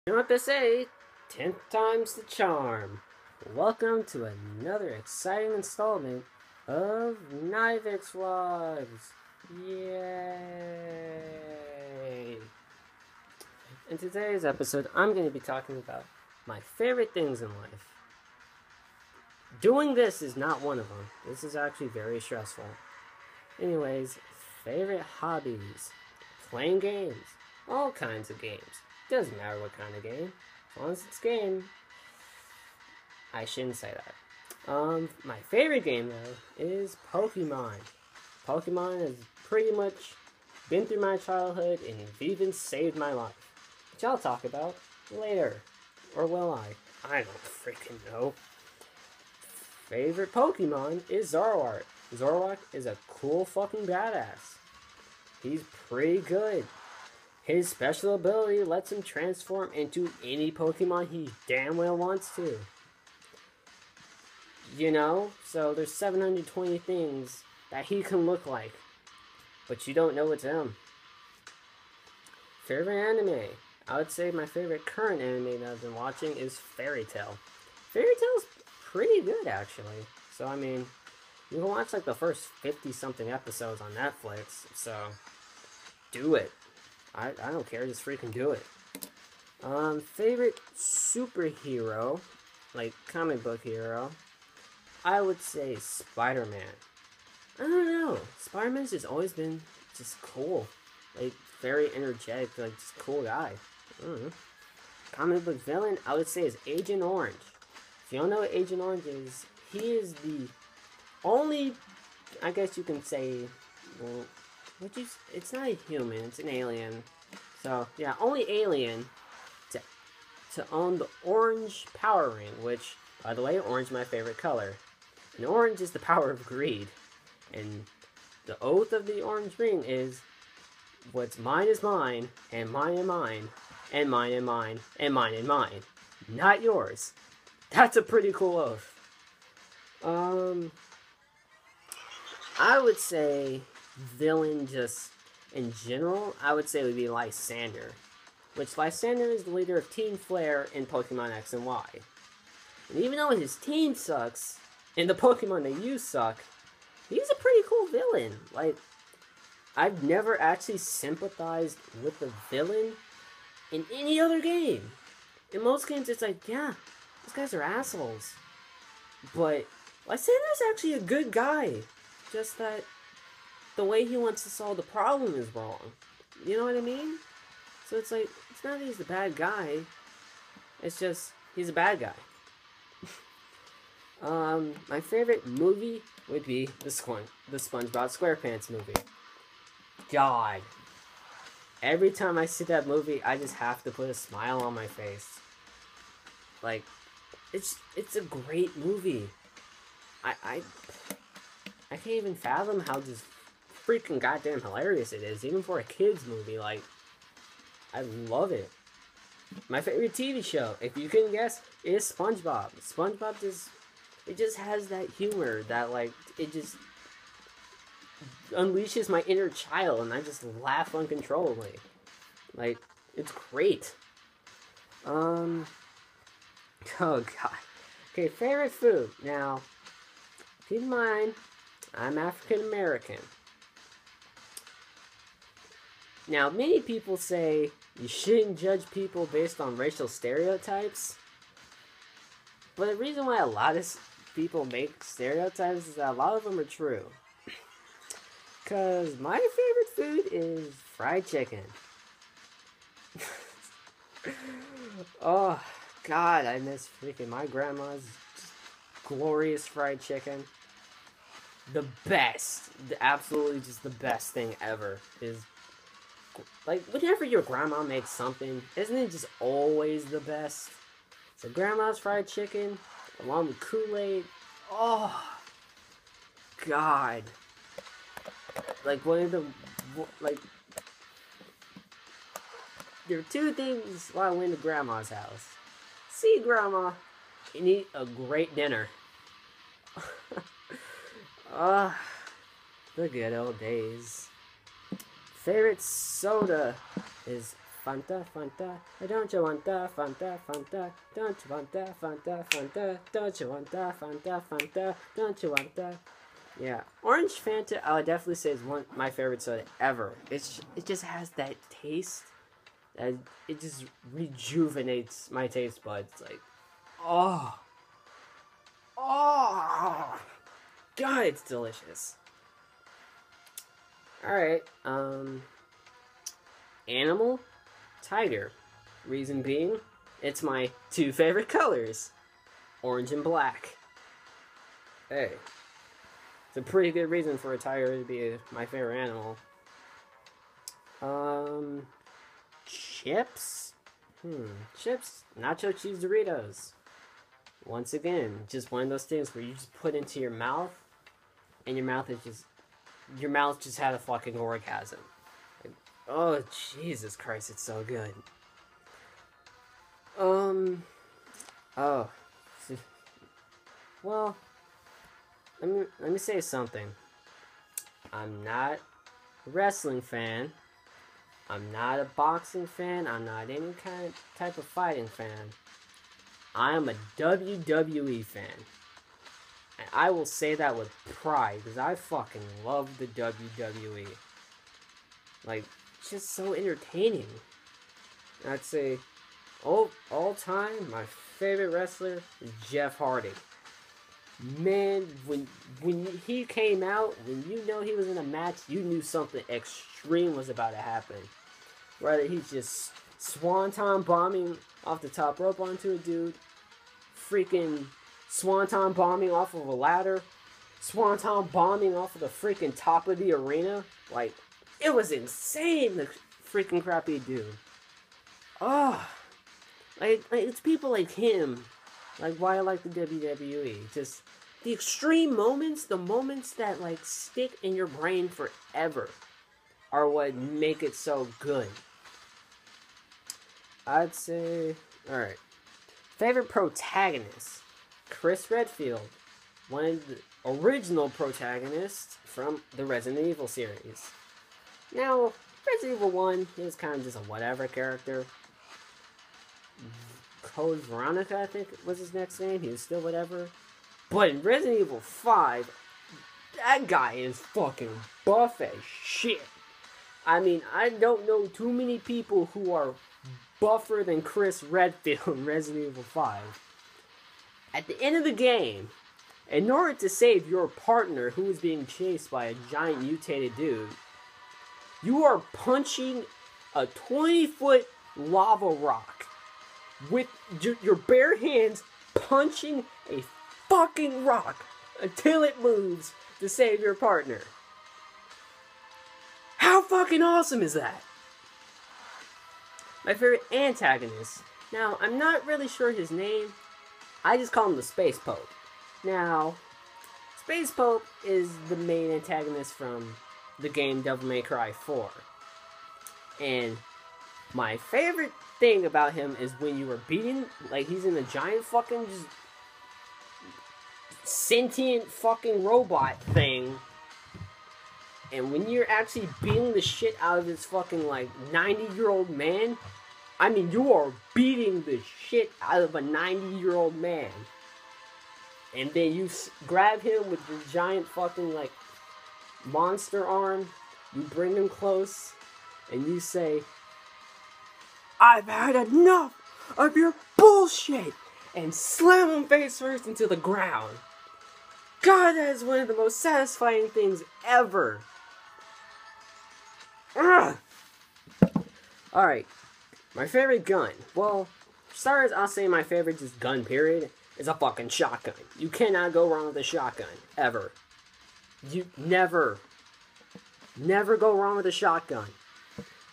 You know what they say? 10th time's the charm. Welcome to another exciting installment of Nivek's Vlogs. Yay! In today's episode, I'm going to be talking about my favorite things in life. Doing this is not one of them. This is actually very stressful. Anyways, favorite hobbies. Playing games. All kinds of games. Doesn't matter what kind of game. As long as it's game. I shouldn't say that. My favorite game though is Pokemon. Pokemon has pretty much been through my childhood and even saved my life. Which I'll talk about later. Or will I? I don't freaking know. Favorite Pokemon is Zoroark. Zoroark is a cool fucking badass. He's pretty good. His special ability lets him transform into any Pokemon he damn well wants to. You know? So there's 720 things that he can look like. But you don't know it's him. Favorite anime? I would say my favorite current anime that I've been watching is Fairy Tail. Fairy Tail's pretty good, actually. So, I mean, you can watch like the first 50-something episodes on Netflix. So, do it. I don't care, just freaking do it. Favorite superhero, like comic book hero, I would say Spider-Man. I don't know, Spider-Man's just always been just cool. Like, very energetic, like, just cool guy. I don't know. Comic book villain, I would say is Agent Orange. If you don't know what Agent Orange is, he is the only, I guess you can say, well, it's not a human, it's an alien. So, yeah, only alien to own the orange power ring, which, by the way, orange is my favorite color. And orange is the power of greed. And the oath of the orange ring is, what's mine is mine, and mine and mine, and mine and mine, and mine and mine. Not yours. That's a pretty cool oath. I would say villain just in general, I would say it would be Lysander. Which Lysander is the leader of Team Flare in Pokemon X and Y. And even though his team sucks, and the Pokemon they use suck, he's a pretty cool villain. Like, I've never actually sympathized with the villain in any other game. In most games, it's like, yeah, these guys are assholes. But Lysander's actually a good guy. Just that the way he wants to solve the problem is wrong. You know what I mean? So it's like, it's not that he's the bad guy. It's just, he's a bad guy. My favorite movie would be the SpongeBob SquarePants movie. God. Every time I see that movie, I just have to put a smile on my face. Like, it's a great movie. I can't even fathom how just freaking goddamn hilarious it is, even for a kid's movie. Like, I love it. My favorite TV show, if you can guess, is SpongeBob. SpongeBob just has that humor that, like, it just unleashes my inner child, and I just laugh uncontrollably. Like, it's great. Oh god. Okay, favorite food. Now, keep in mind, I'm African American. Now, many people say you shouldn't judge people based on racial stereotypes. But the reason why a lot of people make stereotypes is that a lot of them are true. Because my favorite food is fried chicken. Oh, God, I miss freaking my grandma's glorious fried chicken. The best. Absolutely just the best thing ever is, like, whenever your grandma makes something, isn't it just always the best? So grandma's fried chicken, along with Kool-Aid. Oh, God. Like, one of the, like, there are two things while I went to grandma's house. See grandma and eat a great dinner. The good old days. Favorite soda is Fanta, Fanta. Don't you want the Fanta, Fanta? Don't you want the Fanta, Fanta? Don't you want the Fanta, Fanta? Don't you want the... Yeah, Orange Fanta, I would definitely say is my favorite soda ever. It just has that taste. It just rejuvenates my taste buds. Like, oh, God, it's delicious. All right, animal, tiger. Reason being, it's my two favorite colors, orange and black. Hey. It's a pretty good reason for a tiger to be my favorite animal. Chips? Chips. Nacho cheese Doritos. Once again, just one of those things where you just put into your mouth, and your mouth just had a fucking orgasm. Like, oh, Jesus Christ, it's so good. Well, let me say something. I'm not a wrestling fan. I'm not a boxing fan. I'm not any type of fighting fan. I am a WWE fan. And I will say that with pride, because I fucking love the WWE. Like, it's just so entertaining. I'd say, all time, my favorite wrestler is Jeff Hardy. Man, when he came out, when you know he was in a match, you knew something extreme was about to happen. Whether he's just swanton bombing off the top rope onto a dude, freaking swanton bombing off of a ladder, swanton bombing off of the freaking top of the arena. Like, it was insane, the freaking crap he do. Oh, like it's people like him. Like, why I like the WWE. Just the extreme moments, the moments that, like, stick in your brain forever are what make it so good. I'd say, alright. Favorite protagonist? Chris Redfield. One of the original protagonists from the Resident Evil series. Now, Resident Evil 1 is kind of just a whatever character. Code Veronica, I think was his next name. He was still whatever. But in Resident Evil 5, that guy is fucking buff as shit. I mean, I don't know too many people who are buffer than Chris Redfield in Resident Evil 5. At the end of the game, in order to save your partner who is being chased by a giant mutated dude, you are punching a 20-foot lava rock with your bare hands, punching a fucking rock until it moves to save your partner. How fucking awesome is that? My favorite antagonist. Now, I'm not really sure his name. I just call him the Space Pope. Now, Space Pope is the main antagonist from the game Devil May Cry 4. And my favorite thing about him is when you were beating, like, he's in a giant fucking just sentient fucking robot thing, and when you're actually beating the shit out of this fucking, like, 90-year-old man, I mean, you are beating the shit out of a 90-year-old man, and then you grab him with your giant fucking, like, monster arm, you bring him close, and you say, "I've had enough of your bullshit," and slam him face first into the ground. God, that is one of the most satisfying things ever. Ugh. Alright, my favorite gun. Well, for starters, I'll say my favorite just gun, period, is a fucking shotgun. You cannot go wrong with a shotgun, ever. You never go wrong with a shotgun.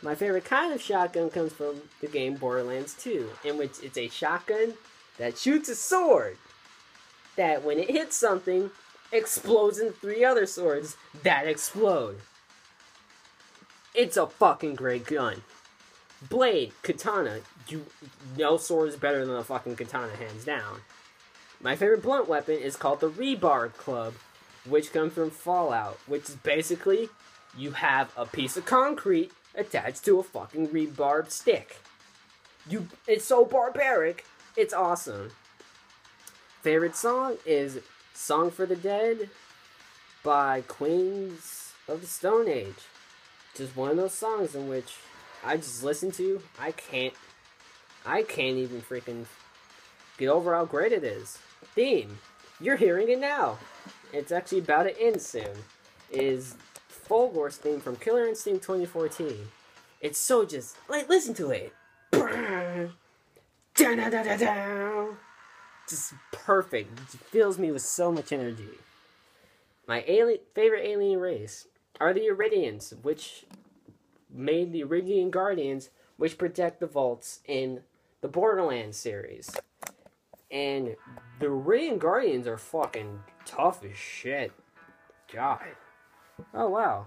My favorite kind of shotgun comes from the game Borderlands 2, in which it's a shotgun that shoots a sword that, when it hits something, explodes into 3 other swords that explode. It's a fucking great gun. Blade, katana, no sword is better than a fucking katana, hands down. My favorite blunt weapon is called the Rebar Club, which comes from Fallout, which is basically, you have a piece of concrete attached to a fucking rebarb stick. It's so barbaric. It's awesome. Favorite song is Song for the Dead by Queens of the Stone Age. Just one of those songs in which I just listen to. I can't even freaking get over how great it is. Theme. You're hearing it now. It's actually about to end soon. Is Fulgore's theme from Killer Instinct 2014. It's so just, like, listen to it. Just perfect. It fills me with so much energy. My favorite alien race are the Iridians, which made the Iridian Guardians, which protect the vaults in the Borderlands series. And the Iridian Guardians are fucking tough as shit. God. Oh wow.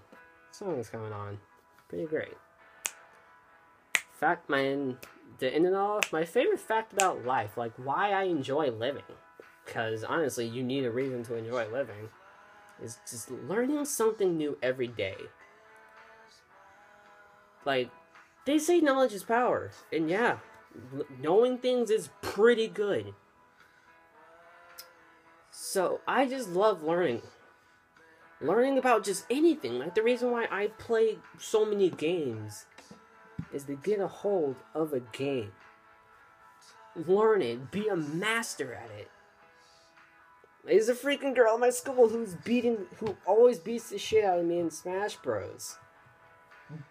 Song is coming on. Pretty great. Fact, man, to end it all, my favorite fact about life, like why I enjoy living, because honestly, you need a reason to enjoy living, is just learning something new every day. Like, they say knowledge is power, and yeah, knowing things is pretty good. So, I just love learning. Learning about just anything. Like, the reason why I play so many games is to get a hold of a game. Learn it. Be a master at it. There's a freaking girl in my school who always beats the shit out of me in Smash Bros.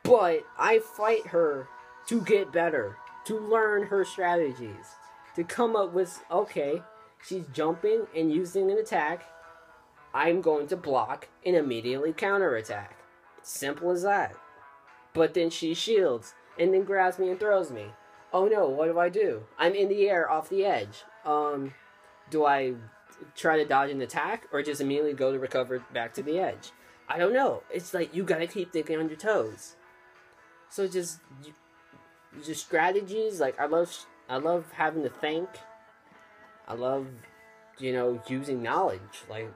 But I fight her to get better. To learn her strategies. To come up with, okay, she's jumping and using an attack. I'm going to block and immediately counterattack. Simple as that. But then she shields and then grabs me and throws me. Oh no, what do? I'm in the air off the edge. Do I try to dodge an attack or just immediately go to recover back to the edge? I don't know. It's like you gotta keep thinking on your toes. So just strategies. Like I love having to think. I love, using knowledge. Like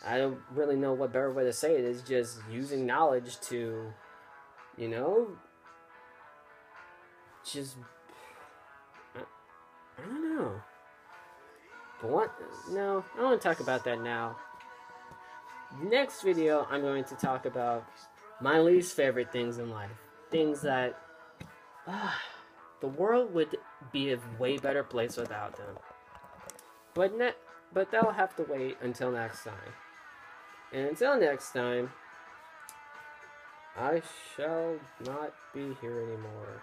I don't really know what better way to say it is. Just using knowledge to, just, I don't know. But what? No, I don't want to talk about that now. Next video, I'm going to talk about my least favorite things in life. Things that, the world would be a way better place without them. But that'll have to wait until next time. And until next time, I shall not be here anymore.